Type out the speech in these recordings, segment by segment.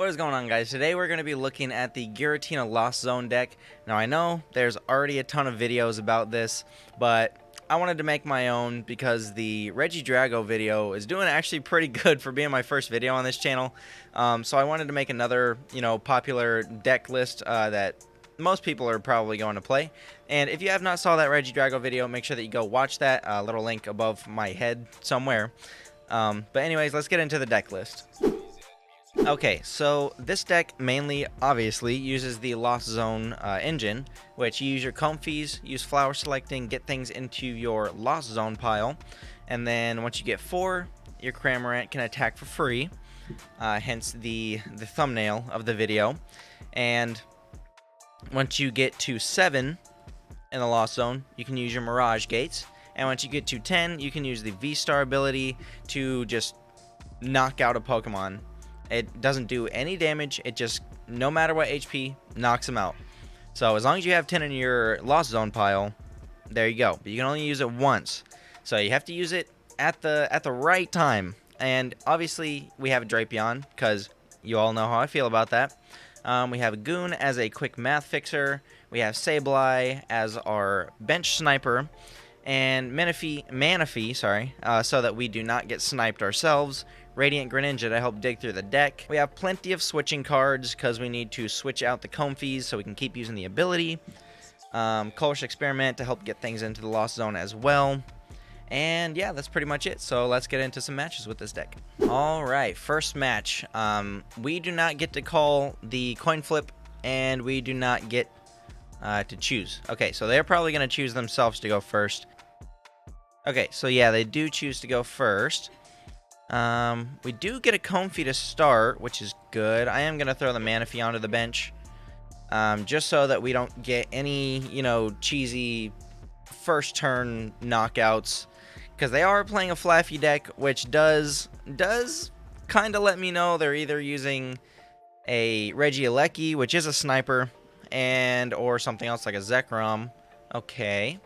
What is going on, guys? Today we're going to be looking at the Giratina Lost Zone deck. Now I know there's already a ton of videos about this, but I wanted to make my own because the Regidrago video is doing actually pretty good for being my first video on this channel. So I wanted to make another, popular deck list that most people are probably going to play. And if you have not saw that Regidrago video, make sure that you go watch that. Little link above my head somewhere. But anyways, let's get into the deck list. Okay, so this deck mainly, obviously, uses the Lost Zone engine, which you use your Comfeys, use flower selecting, get things into your Lost Zone pile, and then once you get 4, your Cramorant can attack for free, hence the thumbnail of the video. And once you get to 7 in the Lost Zone, you can use your Mirage Gates, and once you get to 10, you can use the V-Star ability to just knock out a Pokemon. It doesn't do any damage. It just, no matter what HP, knocks them out. So as long as you have 10 in your Lost Zone pile, there you go. But you can only use it once. So you have to use it at the right time. And obviously we have a Drapion, because you all know how I feel about that. We have a Goon as a quick math fixer. We have Sableye as our bench sniper. And Manaphy, so that we do not get sniped ourselves. Radiant Greninja to help dig through the deck. We have plenty of switching cards because we need to switch out the Comfeys so we can keep using the ability. Colress Experiment to help get things into the Lost Zone as well. And yeah, that's pretty much it. So let's get into some matches with this deck. Alright, first match. We do not get to call the coin flip, and we do not get to choose. Okay, so they're probably going to choose themselves to go first. Okay, so yeah, they do choose to go first. We do get a Comfey to start, which is good. I am going to throw the Manaphy onto the bench, just so that we don't get any, cheesy first turn knockouts, because they are playing a Flaaffy deck, which does kind of let me know they're either using a Regieleki, which is a sniper, or something else like a Zekrom. Okay.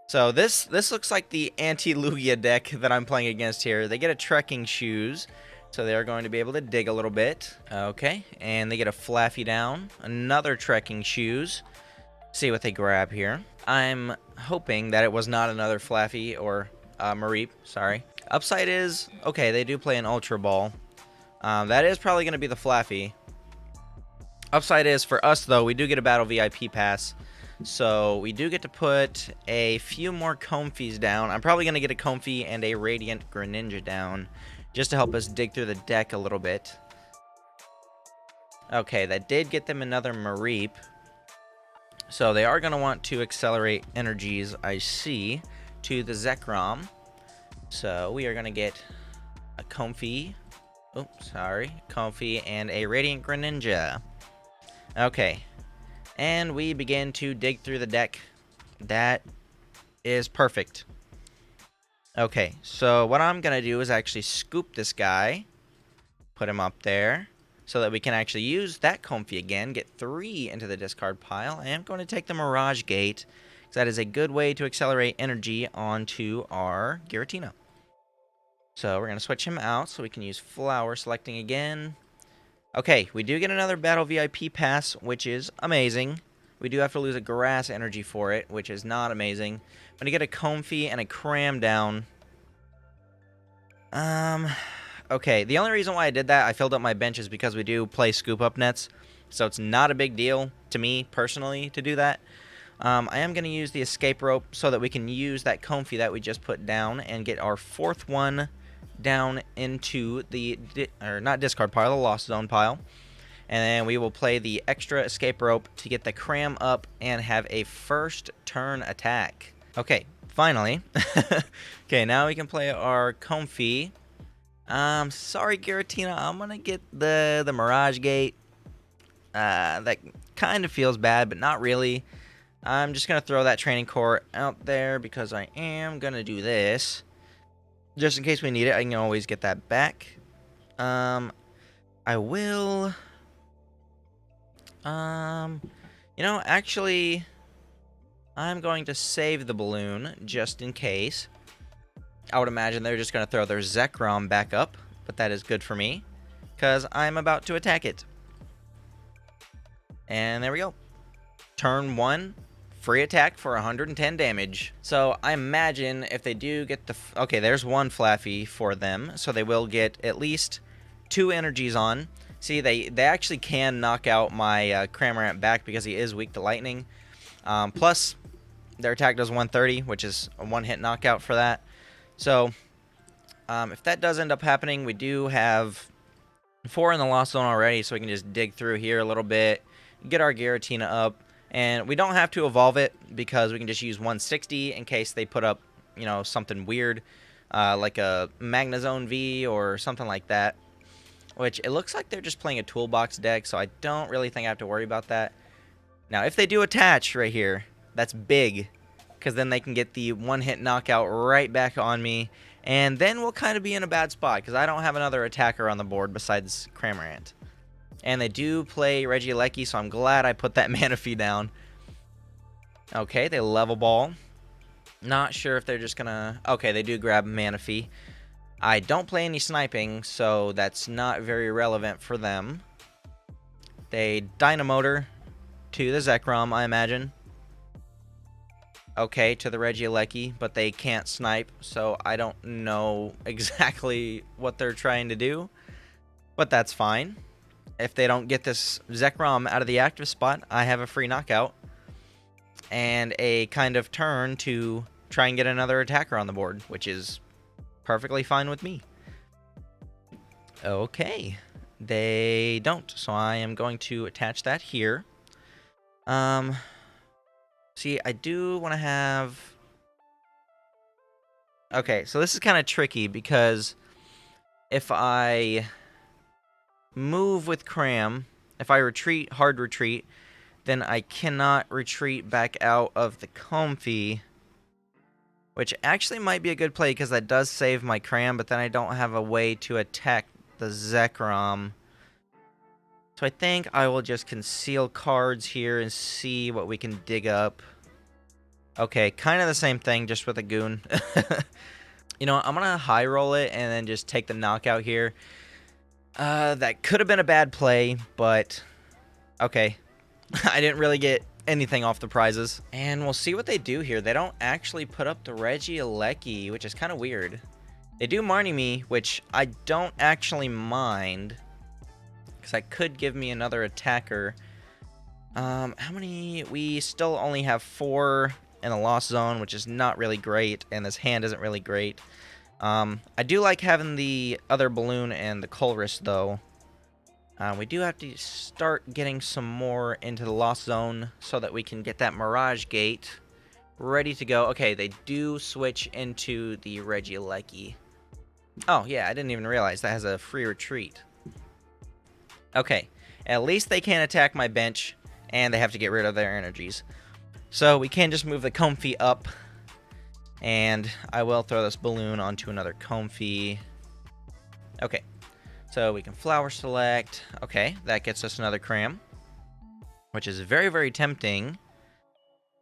So this looks like the anti-Lugia deck that I'm playing against here. They get a Trekking Shoes, so they're going to be able to dig a little bit. Okay, and they get a Flaaffy down, another Trekking Shoes. See what they grab here. I'm hoping that it was not another Flaaffy or Mareep, sorry. Upside is, okay, they do play an Ultra Ball. That is probably going to be the Flaaffy. Upside is, for us though, we do get a Battle VIP Pass. So we do get to put a few more Comfeys down. I'm probably going to get a Comfey and a Radiant Greninja down, just to help us dig through the deck a little bit. Okay, that did get them another Mareep. So they are going to want to accelerate energies, I see, to the Zekrom. So we are going to get a Comfey. Oh, sorry. Comfey and a Radiant Greninja. Okay. And we begin to dig through the deck. That is perfect. Okay, so what I'm going to do is actually scoop this guy. Put him up there. So that we can actually use that Comfey again. Get 3 into the discard pile. I am going to take the Mirage Gate, because that is a good way to accelerate energy onto our Giratina. So we're going to switch him out so we can use flower selecting again. Okay, we do get another Battle VIP Pass, which is amazing. We do have to lose a Grass Energy for it, which is not amazing. I'm going to get a Comfey and a Cram down. Okay, the only reason why I did that, I filled up my bench, is because we do play Scoop Up Nets. So it's not a big deal to me, personally, to do that. I am going to use the Escape Rope so that we can use that Comfey that we just put down and get our 4th one down into the, not discard pile, the Lost Zone pile. And then we will play the extra Escape Rope to get the Cram up and have a first turn attack. Okay, finally. Okay, now we can play our Comfey. Sorry, Giratina, I'm going to get the Mirage Gate. That kind of feels bad, but not really. I'm just going to throw that Training Court out there because I am going to do this. Just in case we need it, I can always get that back. I will... actually, I'm going to save the balloon just in case. I would imagine they're just going to throw their Zekrom back up, but that is good for me. because I'm about to attack it. And there we go. Turn 1, free attack for 110 damage. So I imagine if they do get the... Okay, there's one Flaaffy for them, so they will get at least 2 energies on. See, they actually can knock out my Cramorant back because he is weak to lightning. Plus, their attack does 130, which is a one-hit knockout for that. So, if that does end up happening, we do have 4 in the Lost Zone already, so we can just dig through here a little bit, get our Giratina up, and we don't have to evolve it because we can just use 160 in case they put up, you know, something weird, like a Magnezone V or something like that. Which, it looks like they're just playing a toolbox deck, so I don't really think I have to worry about that. Now, if they do attach right here, that's big, because then they can get the one-hit knockout right back on me, and then we'll kind of be in a bad spot, because I don't have another attacker on the board besides Cramorant. And they do play Regieleki, so I'm glad I put that Manaphy down. Okay, they level ball. Not sure if they're just gonna... Okay, they do grab Manaphy. I don't play any sniping, so that's not very relevant for them. They Dynamotor to the Zekrom, I imagine. Okay, to the Regieleki, but they can't snipe, so I don't know exactly what they're trying to do. But that's fine. If they don't get this Zekrom out of the active spot, I have a free knockout. And a kind of turn to try and get another attacker on the board, which is... perfectly fine with me. Okay. They don't, so I am going to attach that here. See, I do want to have... Okay, so this is kind of tricky because if I move with Cram, if I retreat, hard retreat, then I cannot retreat back out of the Comfey. Which actually might be a good play because that does save my Cram, but then I don't have a way to attack the Zekrom. So I think I will just conceal cards here and see what we can dig up. Okay, kind of the same thing, just with a Goon. You know what, I'm going to high roll it and then just take the knockout here. That could have been a bad play, but okay. I didn't really get anything off the prizes. And we'll see what they do here. They don't actually put up the Regieleki, which is kind of weird. They do Marnie me, which I don't actually mind, because that could give me another attacker. How many? We still only have 4 in the Lost Zone, which is not really great, and this hand isn't really great. I do like having the other balloon and the Colress, though. We do have to start getting some more into the Lost Zone so that we can get that Mirage Gate ready to go. Okay, they do switch into the Regieleki. Oh, yeah, I didn't even realize that has a free retreat. Okay, at least they can't attack my bench, and they have to get rid of their energies. So we can just move the Comfey up, and I will throw this balloon onto another Comfey. Okay. So we can Flower Select. Okay, that gets us another Cram, which is very, very tempting.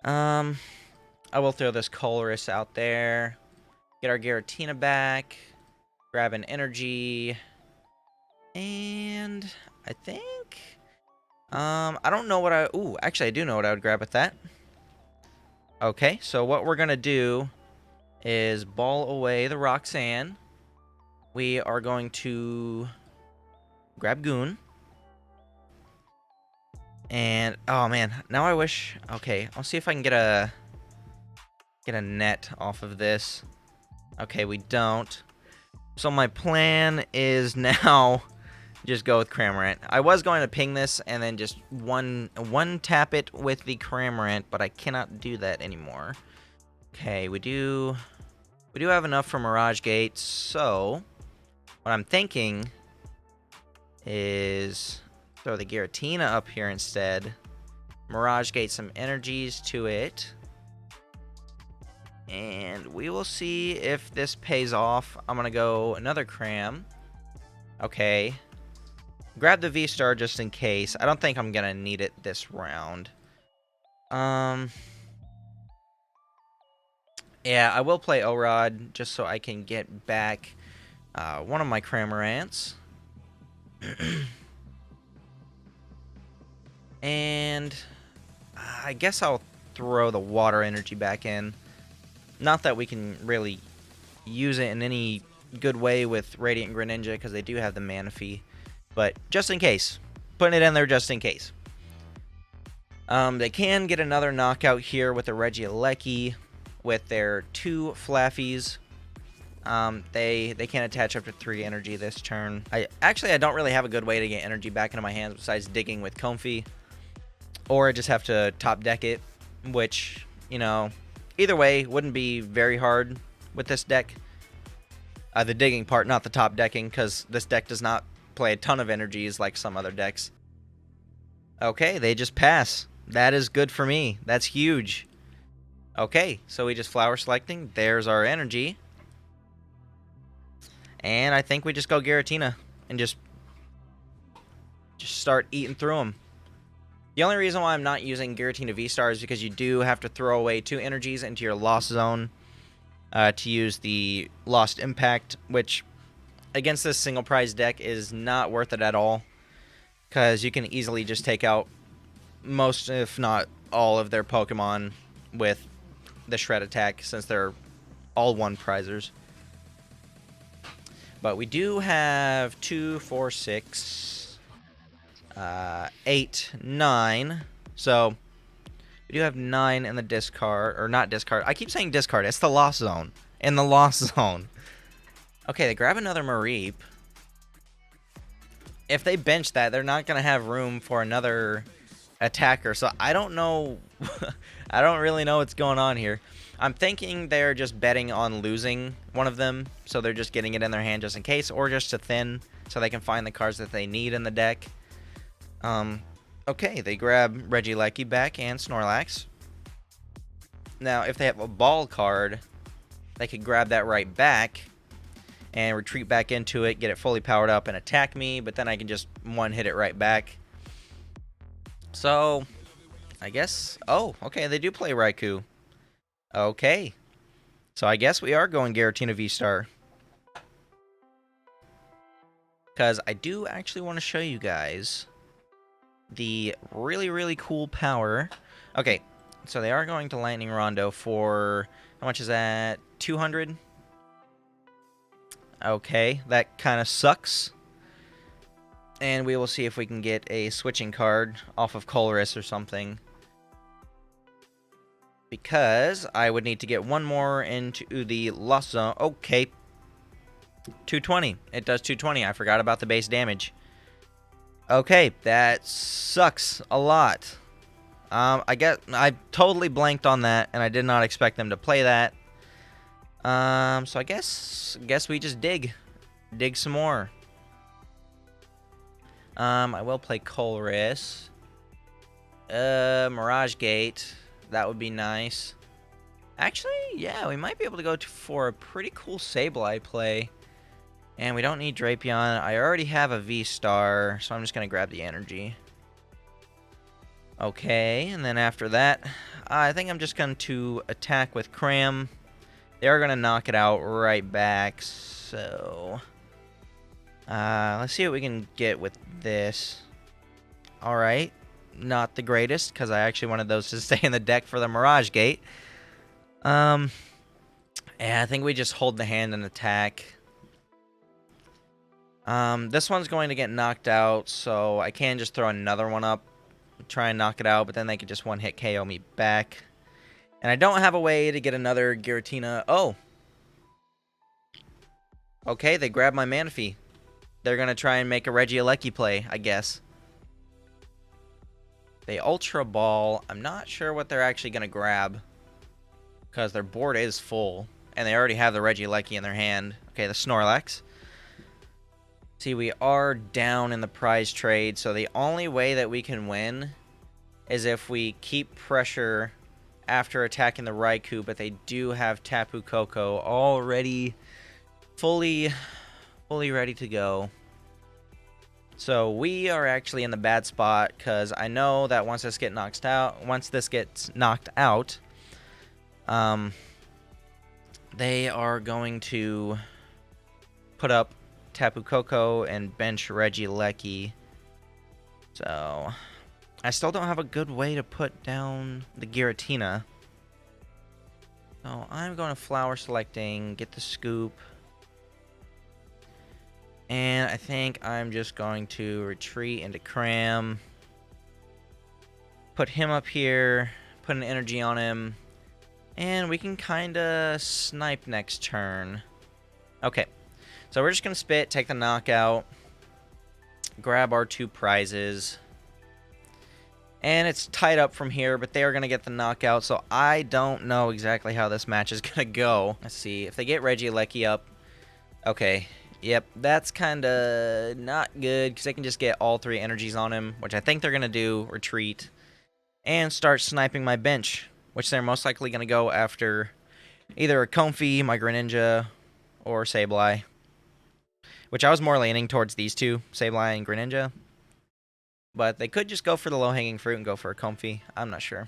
I will throw this Colress out there. Get our Giratina back. Grab an energy. And I think... I don't know what I... Ooh, actually I do know what I would grab with that. Okay, so what we're going to do is ball away the Roxanne. We are going to grab Goon. And, oh man, now I wish... Okay, I'll see if I can get a net off of this. Okay, we don't. So my plan is now just go with Cramorant. I was going to ping this and then just one tap it with the Cramorant, but I cannot do that anymore. Okay, we do have enough for Mirage Gate, so what I'm thinking is throw the Giratina up here instead. Mirage Gate some energies to it. And we will see if this pays off. I'm going to go another Cram. Okay. Grab the V-Star just in case. I don't think I'm going to need it this round. Yeah, I will play O-Rod just so I can get back one of my Cramorants. And I guess I'll throw the water energy back in. Not that we can really use it in any good way with Radiant Greninja because they do have the Manaphy, but just in case. Putting it in there just in case. They can get another knockout here with the Regieleki with their 2 Flaaffies. They can attach up to 3 energy this turn. I don't really have a good way to get energy back into my hands besides digging with Comfey. Or I just have to top deck it, which, you know, either way wouldn't be very hard with this deck. The digging part, not the top decking, because this deck does not play a ton of energies like some other decks. Okay, they just pass. That is good for me. That's huge. Okay, so we just flower selecting. There's our energy. And I think we just go Giratina and just start eating through them. The only reason why I'm not using Giratina VSTAR is because you do have to throw away 2 energies into your Lost Zone to use the Lost Impact, which against this single prize deck is not worth it at all, because you can easily just take out most, if not all, of their Pokemon with the Shred Attack, since they're all 1 prizers. But we do have 2, 4, 6... 8, 9. So we do have 9 in the discard, or not discard. I keep saying discard. It's the Lost Zone. In the Lost Zone. Okay, they grab another Mareep. If they bench that, they're not gonna have room for another attacker. So I don't know. I don't really know what's going on here. I'm thinking they're just betting on losing one of them, so they're just getting it in their hand just in case, or just to thin, so they can find the cards that they need in the deck. Okay, they grab Regieleki back and Snorlax. Now, if they have a ball card, they could grab that right back and retreat back into it, get it fully powered up, and attack me, but then I can just one-hit it right back. So, I guess... Oh, okay, they do play Raikou. Okay. So I guess we are going Giratina VSTAR. Because I do actually want to show you guys the really, really cool power. Okay, so they are going to Lightning Rondo for... How much is that? 200? Okay, that kind of sucks. And we will see if we can get a switching card off of Colress or something. Because I would need to get one more into the Lost Zone. Okay. 220. It does 220. I forgot about the base damage. Okay, that sucks a lot. I totally blanked on that, and I did not expect them to play that. So I guess we just dig some more. I will play Colress. Mirage Gate. That would be nice. Actually, yeah, we might be able to go for a pretty cool Sableye play. And we don't need Drapion. I already have a V-Star, so I'm just going to grab the energy. Okay, and then after that, I think I'm just going to attack with Cram. They are going to knock it out right back, so... let's see what we can get with this. Alright, not the greatest, because I actually wanted those to stay in the deck for the Mirage Gate. Yeah, I think we just hold the hand and attack. This one's going to get knocked out, so I can just throw another one up, try and knock it out, but then they could just one-hit KO me back. And I don't have a way to get another Giratina. Oh! Okay, they grabbed my Manaphy. They're going to try and make a Regieleki play, I guess. They Ultra Ball. I'm not sure what they're actually going to grab, because their board is full, and they already have the Regieleki in their hand. Okay, the Snorlax. See, we are down in the prize trade, so the only way that we can win is if we keep pressure after attacking the Raikou, but they do have Tapu Koko already fully ready to go. So we are actually in the bad spot, because I know that once this gets knocked out, they are going to put up Tapu Koko and bench Regieleki. So, I still don't have a good way to put down the Giratina. So, I'm going to flower selecting, get the scoop. And I think I'm just going to retreat into Cram. Put him up here, put an energy on him. And we can kind of snipe next turn. Okay, so we're just going to spit, take the knockout. Grab our 2 prizes. And it's tied up from here, but they are going to get the knockout, so I don't know exactly how this match is going to go. Let's see, if they get Regieleki up. Okay, yep, that's kind of not good, because they can just get all 3 energies on him, which I think they're going to do, retreat, and start sniping my bench, which they're most likely going to go after either a Comfey, my Greninja, or Sableye. Which I was more leaning towards these two, Sableye and Greninja. But they could just go for the low-hanging fruit and go for a Comfey. I'm not sure.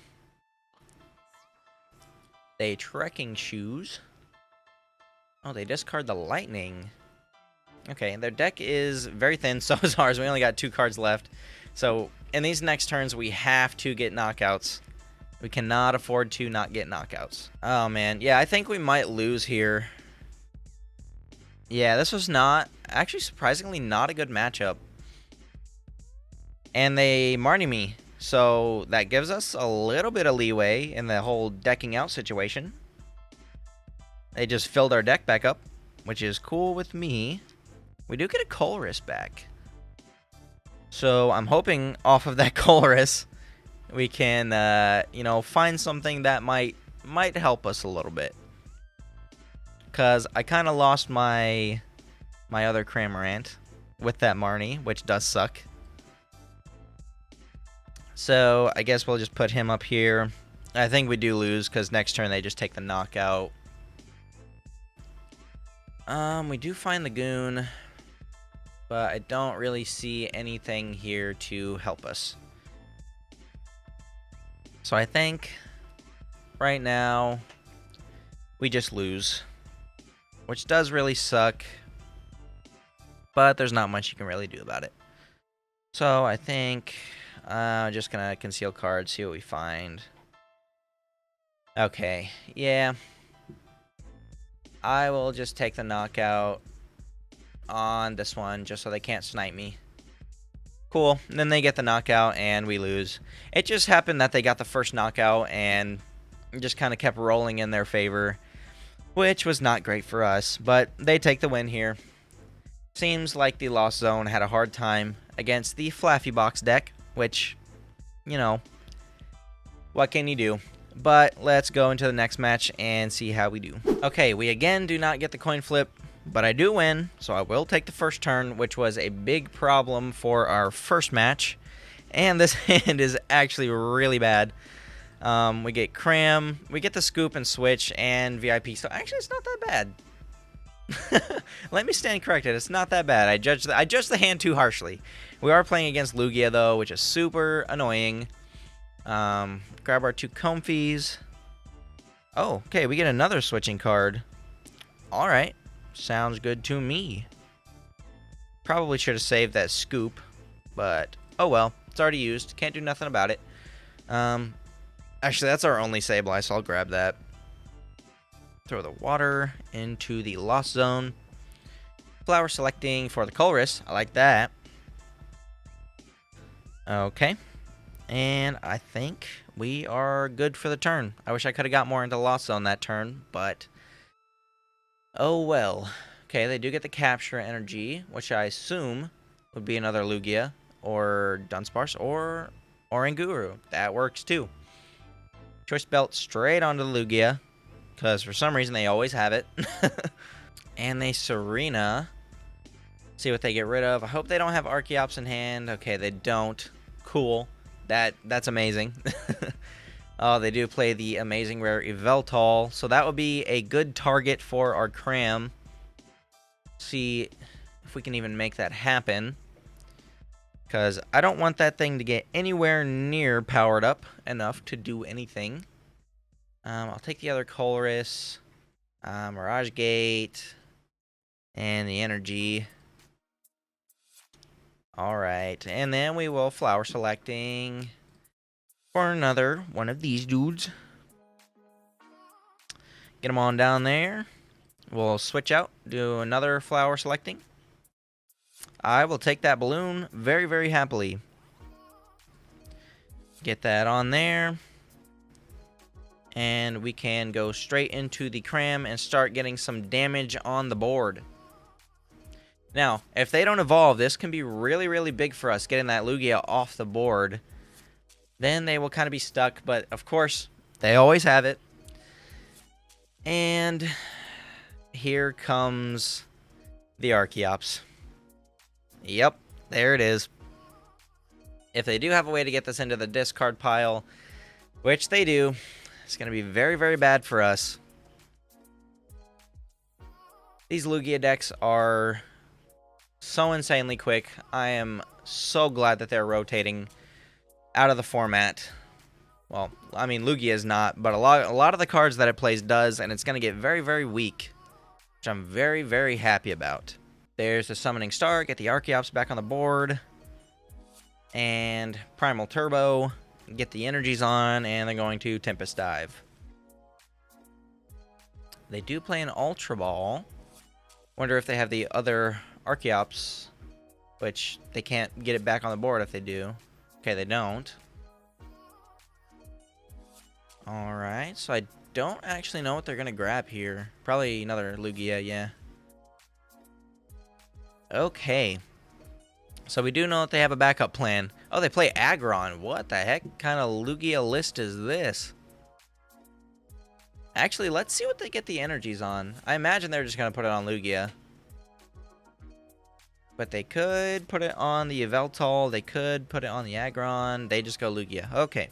They trekking shoes. Oh, they discard the lightning. Okay, their deck is very thin, so is ours. We only got 2 cards left. So, in these next turns, we have to get knockouts. We cannot afford to not get knockouts. Oh, man. Yeah, I think we might lose here. Yeah, this was not, actually surprisingly not a good matchup. And they Marnie me, so that gives us a little bit of leeway in the whole decking out situation. They just filled our deck back up, which is cool with me. We do get a Colress back. So I'm hoping off of that Colress, we can, you know, find something that might help us a little bit. Because I kind of lost my other Cramorant with that Marnie, which does suck. So I guess we'll just put him up here. I think we do lose because next turn they just take the knockout. We do find the Goon, but I don't really see anything here to help us. So I think right now we just lose, which does really suck, but there's not much you can really do about it. So I think I'm just gonna conceal cards, see what we find. Okay, yeah. I will just take the knockout on this one just so they can't snipe me. Cool. And then they get the knockout and we lose. It just happened that they got the first knockout and just kind of kept rolling in their favor, which was not great for us, but they take the win here. Seems like the Lost Zone had a hard time against the Flaaffy box deck, which, you know, what can you do? But let's go into the next match and see how we do. Okay, we again do not get the coin flip, but I do win, so I will take the first turn, which was a big problem for our first match. And this hand is actually really bad. We get Cram, we get the Scoop and Switch and VIP, so actually it's not that bad. Let me stand corrected, it's not that bad. I judged the hand too harshly. We are playing against Lugia though, which is super annoying. Grab our 2 Comfeys. Oh, okay, we get another switching card. Alright, sounds good to me. Probably should have saved that Scoop, but oh well, it's already used. Can't do nothing about it. Actually, that's our only Sableye, so I'll grab that. Throw the water into the Lost Zone. Flower selecting for the Colress. I like that. Okay. And I think we are good for the turn. I wish I could have got more into Lost Zone that turn, but oh well. Okay, they do get the capture energy, which I assume would be another Lugia or Dunsparce or Oranguru. That works too. Choice Belt straight onto the Lugia, because for some reason they always have it. And they Serena. See what they get rid of. I hope they don't have Archeops in hand. Okay, they don't. Cool. That's amazing. Oh, they do play the amazing rare Yveltal, so that would be a good target for our Cram. See if we can even make that happen, because I don't want that thing to get anywhere near powered up enough to do anything. I'll take the other Colress, Mirage Gate, and the energy. Alright, and then we will flower selecting for another one of these dudes. Get them on down there. We'll switch out, do another flower selecting. I will take that balloon very, very happily. Get that on there. And we can go straight into the cram and start getting some damage on the board. Now, if they don't evolve, this can be really, really big for us, getting that Lugia off the board. Then they will kind of be stuck, but of course, they always have it. And here comes the Archeops. Yep, there it is. If they do have a way to get this into the discard pile, which they do, it's going to be very, very bad for us. These Lugia decks are so insanely quick. I am so glad that they're rotating out of the format. Well, I mean, Lugia is not, but a lot of the cards that it plays does, and it's going to get very, very weak, which I'm very, very happy about. There's the Summoning Star. Get the Archeops back on the board. And Primal Turbo. Get the energies on, and they're going to Tempest Dive. They do play an Ultra Ball. Wonder if they have the other Archeops, which they can't get it back on the board if they do. Okay, they don't. Alright, so I don't actually know what they're going to grab here. Probably another Lugia, yeah. Okay. So we do know that they have a backup plan. Oh, they play Aggron. What the heck kind of Lugia list is this? Actually, let's see what they get the energies on. I imagine they're just going to put it on Lugia. But they could put it on the Yveltal. They could put it on the Aggron. They just go Lugia. Okay.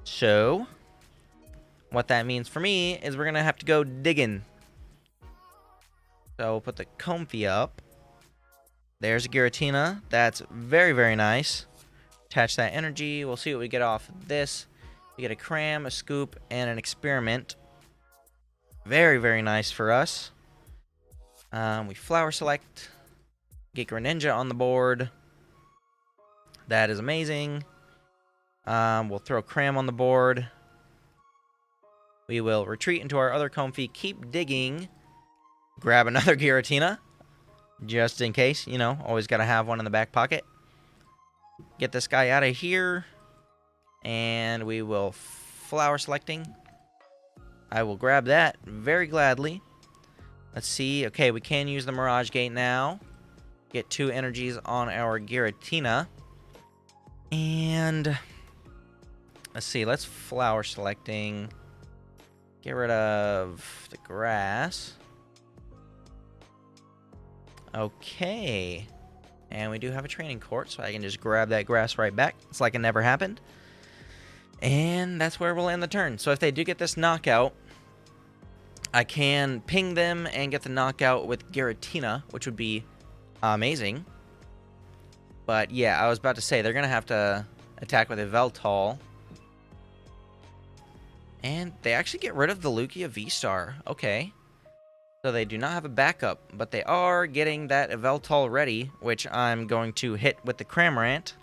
So, what that means for me is we're going to have to go digging. So, we'll put the Comfey up. There's a Giratina. That's very, very nice. Attach that energy. We'll see what we get off of this. We get a Cram, a Scoop, and an Experiment. Very, very nice for us. We flower select. Get Greninja on the board. That is amazing. We'll throw Cram on the board. We will retreat into our other Comfey. Keep digging. Grab another Giratina. Just in case, you know, always got to have one in the back pocket. Get this guy out of here. And we will flower selecting. I will grab that very gladly. Let's see. Okay, we can use the Mirage Gate now. Get 2 energies on our Giratina. And let's see. Let's flower selecting. Get rid of the grass. Okay. And we do have a training court, so I can just grab that grass right back. It's like it never happened. And that's where we'll end the turn. So if they do get this knockout, I can ping them and get the knockout with Giratina, which would be amazing. But yeah, I was about to say, they're going to have to attack with Yveltal. And they actually get rid of the Lugia V-Star. Okay. So they do not have a backup, but they are getting that Yveltal ready, which I'm going to hit with the Cramorant.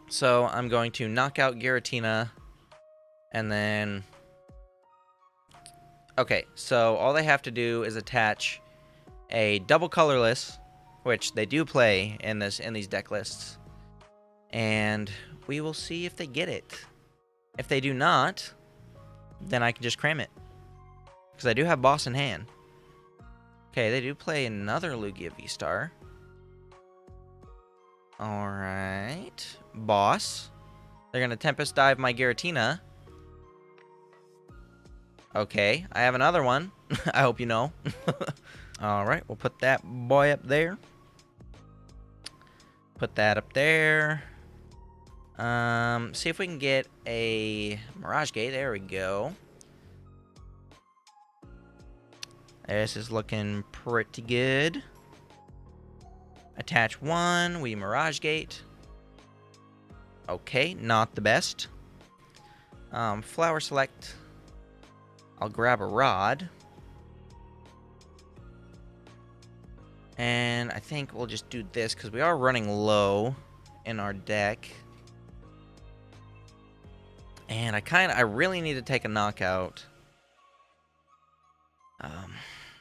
So I'm going to knock out Giratina, and then... Okay, so all they have to do is attach a double colorless, which they do play in these deck lists, and we will see if they get it. If they do not, then I can just cram it, because I do have Boss in hand. Okay, they do play another Lugia V-Star. Alright. Boss. They're going to Tempest Dive my Giratina. Okay, I have another one. I hope you know. Alright, we'll put that boy up there. Put that up there. See if we can get a Mirage Gate. There we go. This is looking pretty good. Attach 1. We Mirage Gate. Okay, not the best. Flower select. I'll grab a rod. And I think we'll just do this because we are running low in our deck. And I really need to take a knockout.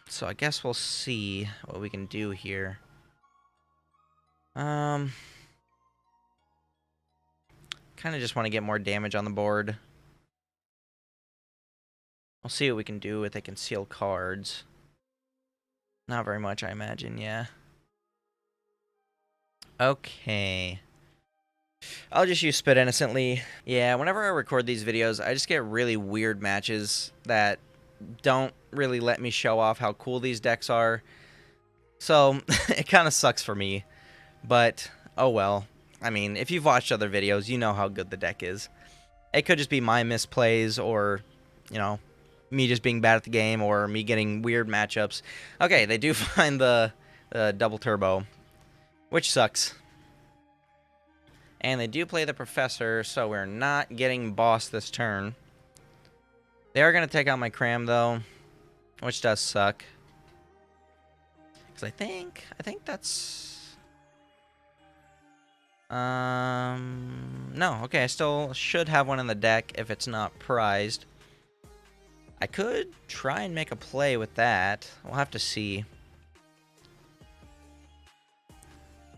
So I guess we'll see what we can do here. Kind of just want to get more damage on the board. We'll see what we can do with the concealed cards. Not very much, I imagine, yeah. Okay. I'll just use Spit Innocently. Yeah, whenever I record these videos, I just get really weird matches that don't really let me show off how cool these decks are. So, it kind of sucks for me. But, oh well. I mean, if you've watched other videos, you know how good the deck is. It could just be my misplays or, you know, me just being bad at the game or me getting weird matchups. Okay, they do find the double turbo, which sucks. And they do play the Professor, so we're not getting boss this turn. They are going to take out my Cram, though, which does suck. Because I think that's... No, okay, I still should have one in the deck if it's not prized. I could try and make a play with that. We'll have to see.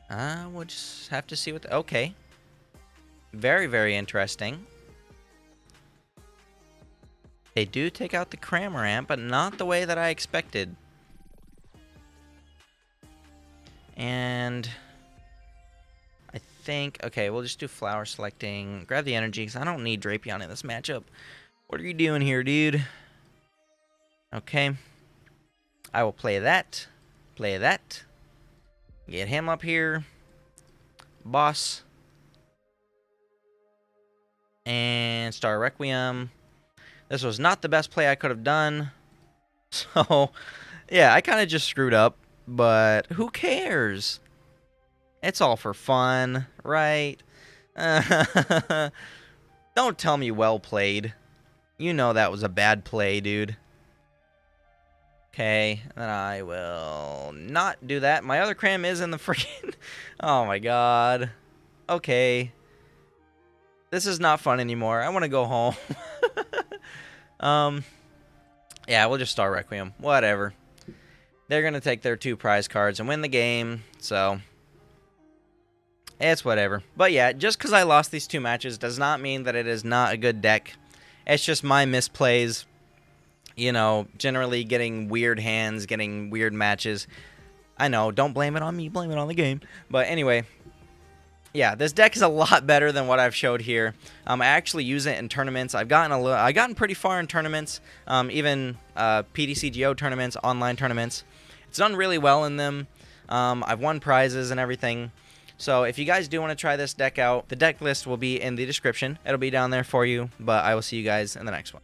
We'll just have to see what... Okay. Very, very interesting. They do take out the Cramorant, but not the way that I expected. And... I think... Okay, we'll just do Flower Selecting. Grab the energy, because I don't need Drapion in this matchup. What are you doing here, dude? Okay. I will play that. Play that. Get him up here. Boss. And Star Requiem. This was not the best play I could have done. So, yeah, I kind of just screwed up. But who cares? It's all for fun, right? Don't tell me well played. You know that was a bad play, dude. Okay, then I will not do that. My other Cram is in the freaking... Oh my god. Okay. This is not fun anymore. I want to go home. Yeah, we'll just Star Requiem. Whatever. They're going to take their 2 prize cards and win the game, so... It's whatever. But yeah, just because I lost these 2 matches does not mean that it is not a good deck. It's just my misplays. You know, generally getting weird hands, getting weird matches. I know, don't blame it on me, blame it on the game. But anyway, yeah, this deck is a lot better than what I've showed here. I actually use it in tournaments. I've gotten pretty far in tournaments, even PTCGO tournaments, online tournaments. It's done really well in them. I've won prizes and everything. So if you guys do want to try this deck out, the deck list will be in the description. It'll be down there for you, but I will see you guys in the next one.